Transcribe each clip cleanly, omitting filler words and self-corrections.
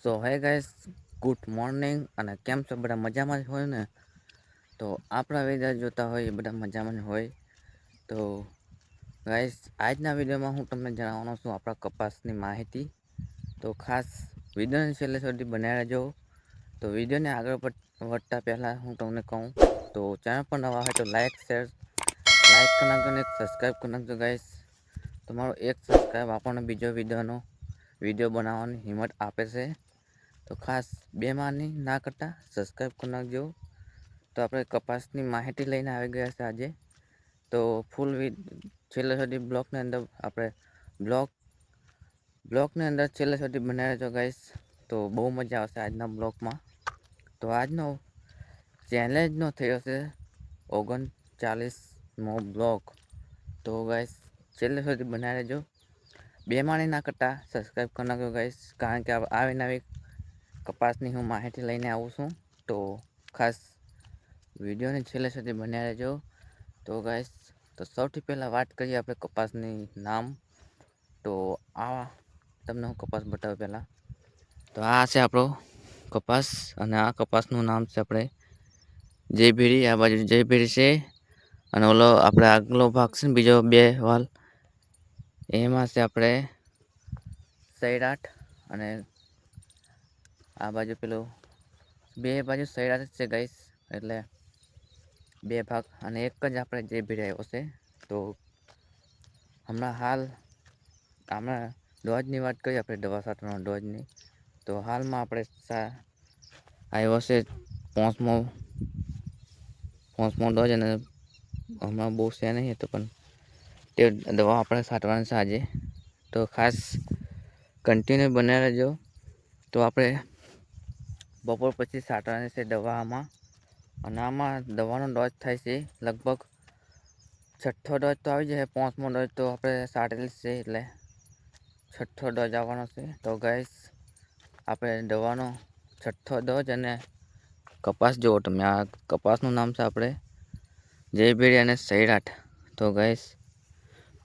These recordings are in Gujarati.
સો હે ગાઈસ, ગુડ મોર્નિંગ અને કેમ છો બધા મજામાં જ હોય ને? તો આપણા વિડીયો જોતા હોય એ બધા મજામાં જ હોય. તો ગાઈસ, આજના વિડીયોમાં હું તમને જણાવવાનો છું આપણા કપાસની માહિતી. તો ખાસ વિડીયોને છેલ્લે સુધી બનાવી રહેજો. તો વિડીયોને આગળ વધતા પહેલાં હું તમને કહું તો ચેનલ પર નવા હોય તો લાઈક કરી નાખજો અને સબસ્ક્રાઈબ કરી નાખજો ગાઈસ. તમારો એક સબસ્ક્રાઈબ આપણને બીજો વિડીયો બનાવવાની હિંમત આપે છે. તો ખાસ બે માની ના કરતા સબસ્ક્રાઈબ કરી નાખજો. તો આપણે કપાસની માહિતી લઈને આવી ગયા છે આજે. તો ફૂલ છેલ્લે સુધી બ્લોકની અંદર આપણે બ્લોકની અંદર છેલ્લે સુધી બનાવી રહેજો ગાઈસ. તો બહુ મજા આવશે આજના બ્લોકમાં. તો આજનો ચેલેન્જનો થયો છે 39મો બ્લોક. તો ગાઈસ છેલ્લે સુધી બનાવી રહેજો. બે માની ના કરતા સબસ્ક્રાઈબ કરી નાખજો ગાઈસ, કારણ કે આવી નવી કપાસની હું માહિતી લઈને આવું છું. તો ખાસ વિડીયોને છેલ્લે સુધી બન્યા રહેજો. તો ગાઈસ, તો સૌથી પહેલાં વાત કરીએ આપણે કપાસની નામ. તો આ તમને હું કપાસ બતાવું પહેલાં. તો આ છે આપણો કપાસ અને આ કપાસનું નામ છે આપણે જયભીરી. આ બાજુ જયભીરી છે અને ઓલો આપણે આગલો ભાગ છે ને બીજો બે વાલ એમાં છે આપણે સૈરાટ. અને આ બાજુ પેલું બે બાજુ સૈરાટ જ છે ગાઈસ, એટલે બે ભાગ અને એક જ આપણે જયભીરી આવ્યો છે. તો હમણાં ડોઝની વાત કરીએ આપણે, દવા છાંટવાનો ડોઝની. તો હાલમાં આપણે આવ્યો છે પાંચમો ડોઝ અને હમણાં બહુ છે નહીં હતો, પણ તે દવા આપણે છાંટવાની છે આજે. તો ખાસ કન્ટિન્યુ બનાવી રહેજો. તો આપણે બપોર પછી છાંટવાની છે દવા આમાં. અને આમાં દવાનો ડોઝ થાય છે લગભગ છઠ્ઠો ડોઝ તો આવી જાય. પાંચમો ડોઝ તો આપણે છાંટેલી છે, એટલે છઠ્ઠો ડોઝ આવવાનો છે. તો ગાઈસ, આપણે દવાનો છઠ્ઠો ડોઝ અને કપાસ જુઓ તમે. આ કપાસનું નામ છે આપણે જયભીરી અને સૈરાટ. તો ગાઈસ,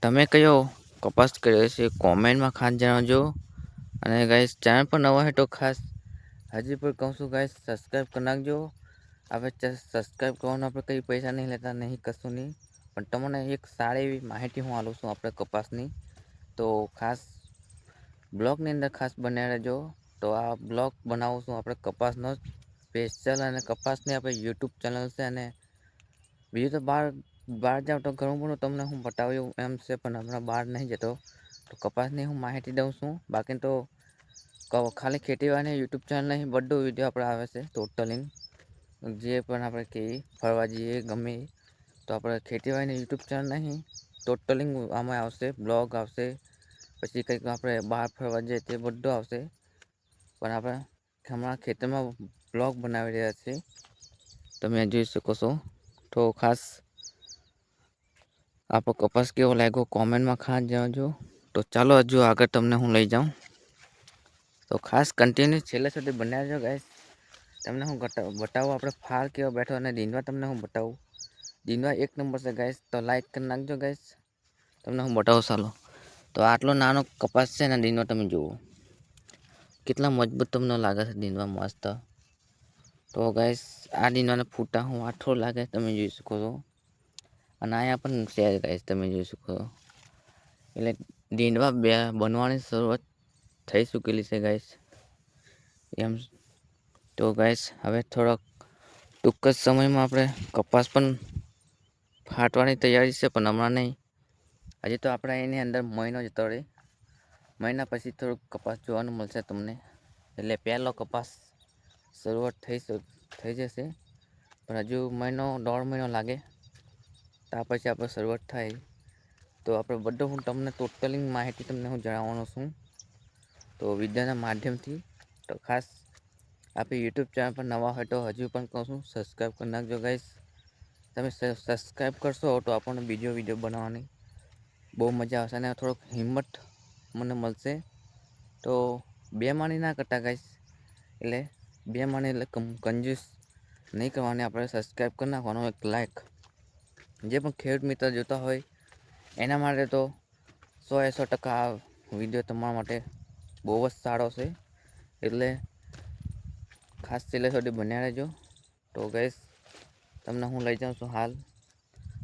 તમે કયો કપાસ કર્યો છે કોમેન્ટમાં ખાસ જણાવજો. અને ગાઈસ, ચેનલ પર નવા હોય તો ખાસ હજી પણ કહું છું ગાઈસ, સબસ્ક્રાઈબ કરી નાખજો. આપણે સબસ્ક્રાઈબ કરવાનું આપણે કંઈ પૈસા નહીં લેતા, નહીં કશું નહીં, પણ તમને એક સારી એવી માહિતી હું આપું છું આપણે કપાસની. તો ખાસ બ્લોગની અંદર ખાસ બન્યા રહેજો. તો આ બ્લોગ બનાવું છું આપણે કપાસનો સ્પેશિયલ, અને કપાસની આપણે યુટ્યુબ ચેનલ છે. અને બીજું તો બહાર જાવ તો ઘણું બધું તમને હું બતાવ્યું એમ છે, પણ હમણાં બહાર નહીં જતો. તો કપાસની હું માહિતી દઉં છું. બાકી તો ખાલી ખેતીવાડીની યુટ્યુબ ચેનલ નહીં, બધું વિડીયો આપણે આવે છે ટોટલી. જે પણ આપણે કહીએ ફરવા જઈએ ગમે, તો આપણે ખેતીવાડીની યુટ્યુબ ચેનલ નહીં, ટોટલી આમાં આવશે. બ્લોગ આવશે, પછી કંઈક આપણે બહાર ફરવા જઈએ તે બધું આવશે. પણ આપણે હમણાં ખેતરમાં બ્લોગ બનાવી રહ્યા છીએ, તમે જોઈ શકો છો. તો ખાસ આપણો કપાસ કેવો લાગ્યો કોમેન્ટમાં ખાસ જણાવજો. તો ચાલો હજુ આગળ તમને હું લઈ જાઉં. તો ખાસ કન્ટિન્યુ છેલ્લે સુધી બનાવી રહેજો ગાઈસ. તમને હું બતાવું આપણે ફાળ કેવો બેઠો, અને દીંડવા તમને હું બતાવું. દીંડવા એક નંબર છે ગાઈસ. તો લાઈક કરી નાખજો ગાઈસ. તમને હું બતાવું ચાલો. તો આટલો નાનો કપાસ છે ને દીંડવા તમે જુઓ કેટલા મજબૂત તમને લાગે છે દીંડવા, મસ્ત. તો ગાઈસ, આ દીંડવાના ફૂટા હું આઠો લાગે તમે જોઈ શકો છો. અને અહીંયા પણ છે ગાઈસ, તમે જોઈ શકો છો. એટલે દીંડવા બનવાની શરૂઆત થઈ ચૂકેલી છે ગાઈસ એમ. તો ગાઈસ, હવે થોડોક ટૂંક જ સમયમાં આપણે કપાસ પણ ફાટવાની તૈયારી છે, પણ હમણાં નહીં. હજી તો આપણે એની અંદર મહિનો જતો રહે. મહિના પછી થોડુંક કપાસ જોવાનું મળશે તમને. એટલે પહેલો કપાસ શરૂઆત થઈ જશે, પણ હજુ દોઢ મહિનો લાગે. ત્યાર પછી આપણે શરૂઆત થાય. તો આપણે બધું હું તમને ટોટલી માહિતી તમને હું જણાવવાનો છું, તો વિડીયોના માધ્યમથી. તો ખાસ આપણે યુટ્યુબ ચેનલ પર નવા હોય તો હજુ પણ કહું છું, સબસ્ક્રાઈબ કરી નાખજો ગાઈસ. તમે સબસ્ક્રાઈબ કરશો તો આપણને બીજો વિડીયો બનાવવાની બહુ મજા આવશે, અને થોડોક હિંમત મને મળશે. તો બે માની ના કરતા ગાઈસ, એટલે બે માની એટલે કંજૂસ નહીં કરવાની. આપણે સબસ્ક્રાઈબ કરી નાખવાનો, એક લાઈક. જે પણ ખેડૂત મિત્ર જોતા હોય એના માટે તો 100% આ વિડીયો તમારા માટે બહુ જ સારો છે. એટલે ખાસ છેલ્લે સુધી બન્યા રહેજો. તો ગાઈસ તમને હું લઈ જાઉં છું હાલ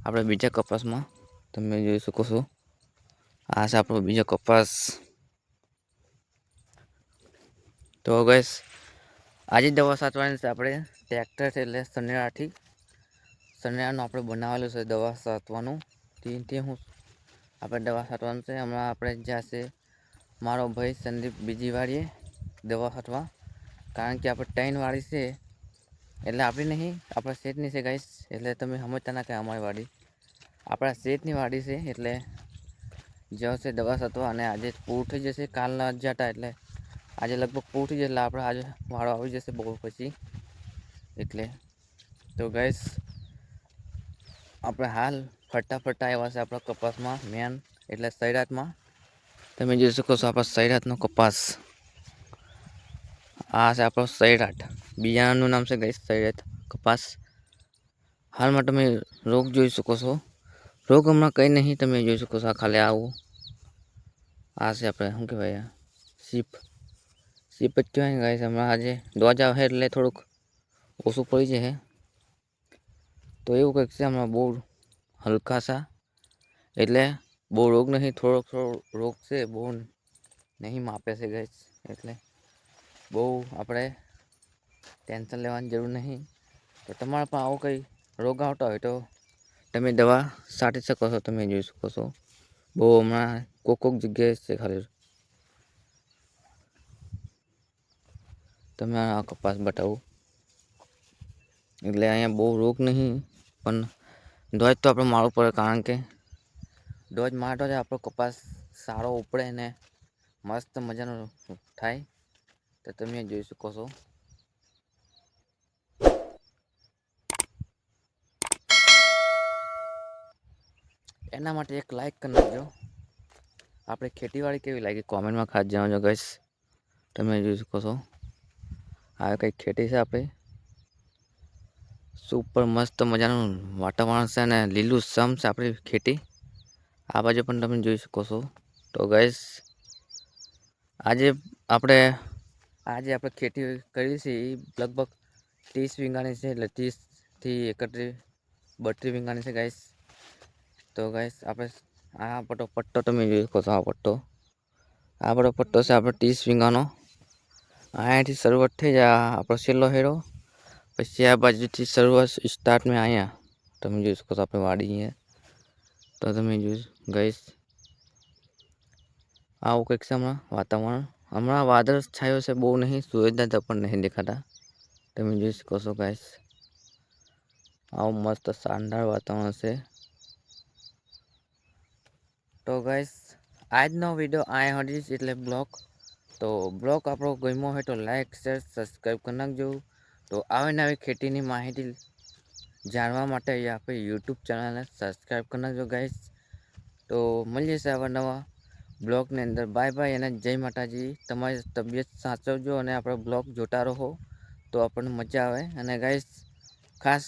આપણે બીજા કપાસમાં. તમે જોઈ શકો છો આ છે આપણો બીજો કપાસ. તો ગાઈસ આજે દવા છાંટવાની છે આપણે ટ્રેક્ટર છે એટલે સનેરાથી. સનેરાનું આપણે બનાવેલું છે દવા છાંટવાનું. તે હું આપણે દવા છાંટવાનું છે. હમણાં આપણે જ્યાં છે મારો ભાઈ સંદીપ બીજી વારીએ દવા છાંટવા, કારણ કે આપણે 3 વાળી છે એટલે આપણી નહીં, આપણા શેઠની છે ગાઈસ. એટલે તમે સમજતા ના કે અમારી વાડી આપણા શેઠની વાડી છે. એટલે જશે દવા છાંટવા અને આજે પૂરું થઈ જશે. કાલના જતા એટલે આજે લગભગ પૂરું થઈ જશે. એટલે આપણે આજે વાળો આવી જશે બપોર પછી. એટલે તો ગાઈસ આપણે હાલ ફટાફટ આવ્યા છે આપણા કપાસમાં મેન એટલે સૈરાતમાં. તમે જોઈ શકો છો આપણા સૈરાતનો કપાસ. આ છે આપણો સૈરાત. બિયારણનું નામ છે ગાઈસ સૈરાત કપાસ. હાલમાં તમે રોગ જોઈ શકો છો. રોગ હમણાં કંઈ નહીં, તમે જોઈ શકો છો. આ ખાલી આવું આ છે આપણે શું કહેવાય સીપ જ કહેવાય ને ગાઈસ. હમણાં આજે દોજ આવે એટલે થોડુંક ઓછું પડી જાય. તો એવું કંઈક છે હમણાં બહુ હલકાસા, એટલે બહુ રોગ નહીં, થોડોક રોગ છે, બહુ નહીં માપે છે ગાઈસ. એટલે બહુ આપણે ટેન્શન લેવાની જરૂર નહીં. તો તમારા પણ આવો કંઈ રોગ આવતો હોય તો તમે દવા છાંટી શકો છો. તમે જોઈ શકો છો બહુ હમણાં કોક જગ્યાએ છે ખાલી. તમે આ કપાસ બતાવું એટલે અહીંયા બહુ રોગ નહીં, પણ દોજ તો આપણે મારવું પડે, કારણ કે દોજ મારતો જ આપણો કપાસ સારો ઉપડે ને મસ્ત મજાનો થાય. તો તમે જોઈ શકો છો. એના માટે એક લાઈક કરી નાખજો. આપણે ખેતીવાડી કેવી લાગી કોમેન્ટમાં ખાસ જણાવજો ગાઈસ. તમે જોઈ શકો છો આ કંઈક ખેતી છે આપણે. સુપર મસ્ત મજાનું વાતાવરણ છે અને લીલું સમ છે આપણી ખેતી. આ બાજુ પણ તમે જોઈ શકો છો. તો ગાઈસ આજે આપણે ખેતી કરી છે એ લગભગ 30 વીઘાની છે. એટલે 30 થી 31 32 વીઘાની છે ગાઈસ. તો ગાઈસ આપણે આ પટ્ટો તમે જોઈ શકો છો. આ બધો પટ્ટો છે આપણે 30 વીઘાનો. અહીંયાથી શરૂઆત થઈ જાય આપણો છેલ્લો હેરો. પછી આ બાજુથી શરૂઆત સ્ટાર્ટ મેં અહીંયા તમે જોઈ શકો છો આપણે વાડી અહીંયા. તો તમે જોઈ ગાઈસ આવું કંઈક છે હમણાં વાતાવરણ. હમણાં વાદળ છાયો છે, બહુ નહીં, સૂરજના પણ નહીં દેખાતા. તમે જોઈ શકો છો ગાઈસ આવું મસ્ત શાનદાર વાતાવરણ છે. તો ગાઈસ આજનો વિડીયો અહીંયા સુધી જ, એટલે બ્લોગ આપણો ગમ્યો હોય તો લાઈક શેર સબસ્ક્રાઈબ કરી નાખજો. તો આવી નવી ખેતીની માહિતી જાણવા માટે આપણે યુટ્યુબ ચેનલને સબસ્ક્રાઈબ કરી નાખજો ગાઈસ. તો મળીએ છીએ આવા નવા બ્લોગની અંદર. બાય બાય અને જય માતાજી. તમારી તબિયત સાચવજો અને આપણો બ્લોગ જોતા રહો તો આપણને મજા આવે. અને ગાઈસ ખાસ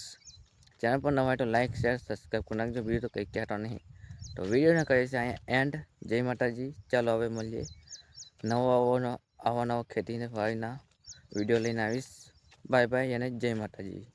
ચેનલ પર નવા હોય તો લાઈક શેર સબસ્ક્રાઈબ કરી નાખજો. બીજું તો કંઈ કહેતો નહીં. તો વિડીયોને કરીએ છીએ અહીંયા એન્ડ. જય માતાજી. ચાલો હવે મળીએ આવા નવા ખેતીને વાડીના વિડીયો લઈને આવીશ. બાય બાય અને જય માતાજી.